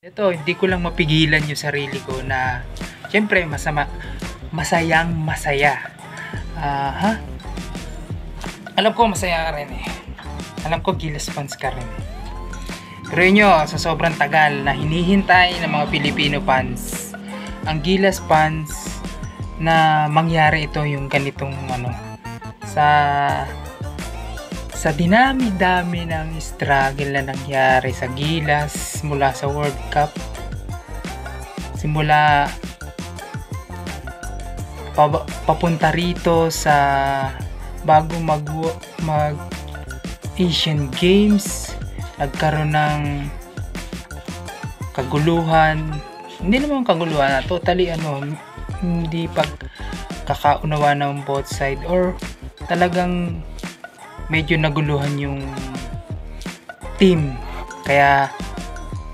Ito, hindi ko lang mapigilan yung sarili ko na syempre masayang masaya. Alam ko masaya ka rin eh. Alam ko Gilas fans ka rin eh. Pero yun nyo, sa sobrang tagal na hinihintay ng mga Pilipino fans, ang Gilas fans na mangyari ito yung ganitong sa dinami-dami ng struggle na nangyari sa Gilas mula sa World Cup, simula papunta rito sa bago mag Asian Games, nagkaroon ng kaguluhan, hindi naman kaguluhan, totally hindi pagkakaunawa ng both side, or talagang medyo naguluhan yung team, kaya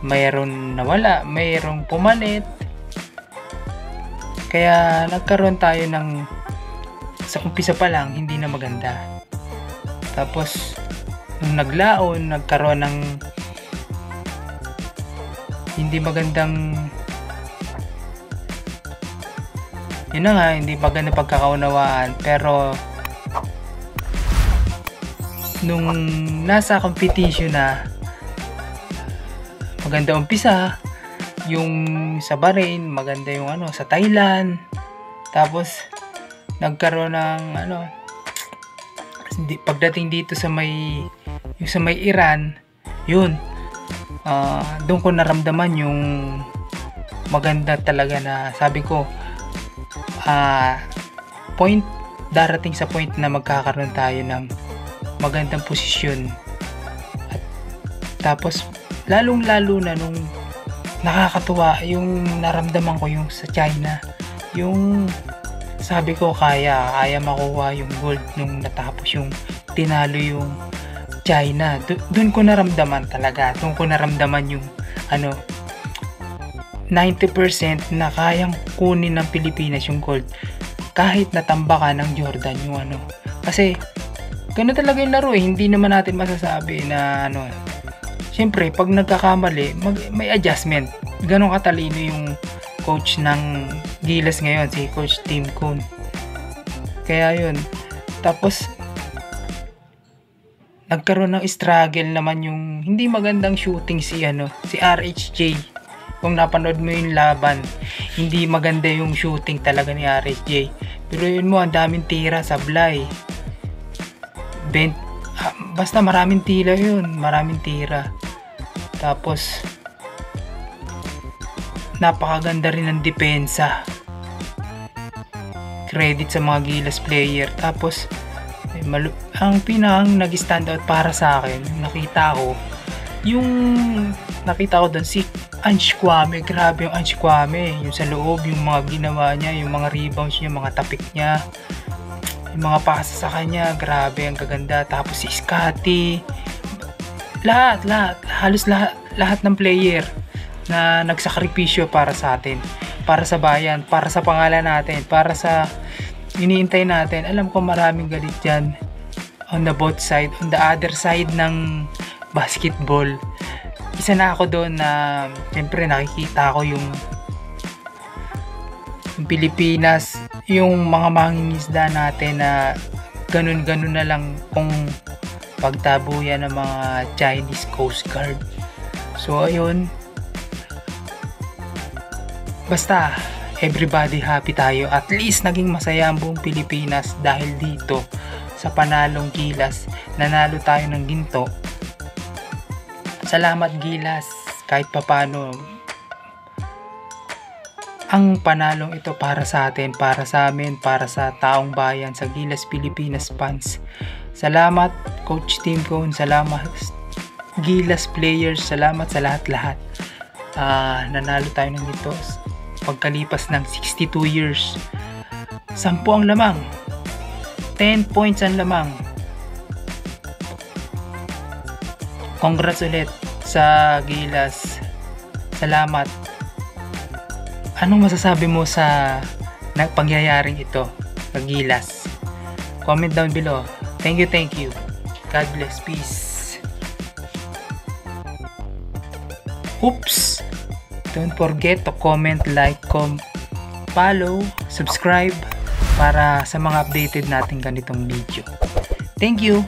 mayroon nawala, mayroong pumalit, kaya nagkaroon tayo ng sa umpisa pa lang hindi na maganda. Tapos nung naglaon, nagkaroon ng hindi magandang hindi magandang pagkakaunawaan. Pero nung nasa competition na, maganda umpisa yung sa Bahrain, maganda yung sa Thailand, tapos nagkaroon ng pagdating dito sa may Iran, yun, doon ko naramdaman yung maganda talaga, na sabi ko darating sa point na magkakaroon tayo ng magandang posisyon. At tapos lalong lalo na nung nakakatuwa yung naramdaman ko yung sa China, yung sabi ko kaya makuha yung gold nung natapos yung tinalo yung China. Doon ko naramdaman talaga, doon ko naramdaman yung 90% na kayang kunin ng Pilipinas yung gold kahit natambakan ng Jordan yung kasi gano'n talaga yung laro eh. Hindi naman natin masasabi na siyempre pag nagkakamali may adjustment. Gano'ng katalino yung coach ng Gilas ngayon, si Coach Tim Cone. Kaya yun, tapos nagkaroon ng struggle naman yung hindi magandang shooting si RHJ. Kung napanood mo yung laban, hindi maganda yung shooting talaga ni RHJ. Pero yun mo, ang daming tira, sablay, basta maraming tira yun, maraming tira. Tapos napakaganda rin ng depensa, credit sa mga Gilas player. Tapos ang pinang nag-stand out para sa akin, nakita ko doon si Ange Kwame. Grabe yung Ange Kwame, yung sa loob, yung mga ginawa niya, yung mga rebounds niya, mga tapik niya, yung mga pasa sa kanya, grabe, ang gaganda. Tapos si Scotty, halos lahat ng player na nagsakripisyo para sa atin, para sa bayan, para sa pangalan natin, para sa iniintay natin. Alam ko maraming galit dyan on the both side, on the other side ng basketball. Isa na ako doon na siyempre nakikita ko yung Pilipinas, yung mga mangingisda natin na ganun-ganun na lang kung pagtabuyan ng mga Chinese Coast Guard. So ayun, basta everybody happy tayo. At least naging masaya ang buong Pilipinas dahil dito sa panalong Gilas. Nanalo tayo ng ginto. Salamat Gilas, kahit papano ang panalong ito para sa atin, para sa amin, para sa taong bayan, sa Gilas Pilipinas fans. Salamat Coach Tim Cone, salamat Gilas players, salamat sa lahat-lahat. Nanalo tayo ng ito pagkalipas ng 62 years. 10 ang lamang, 10 points ang lamang. Congrats ulit sa Gilas, salamat. Anong masasabi mo sa pangyayaring ito sa Gilas? Comment down below. Thank you. God bless. Peace. Oops. Don't forget to comment, like, follow, subscribe para sa mga updated natin ganitong video. Thank you!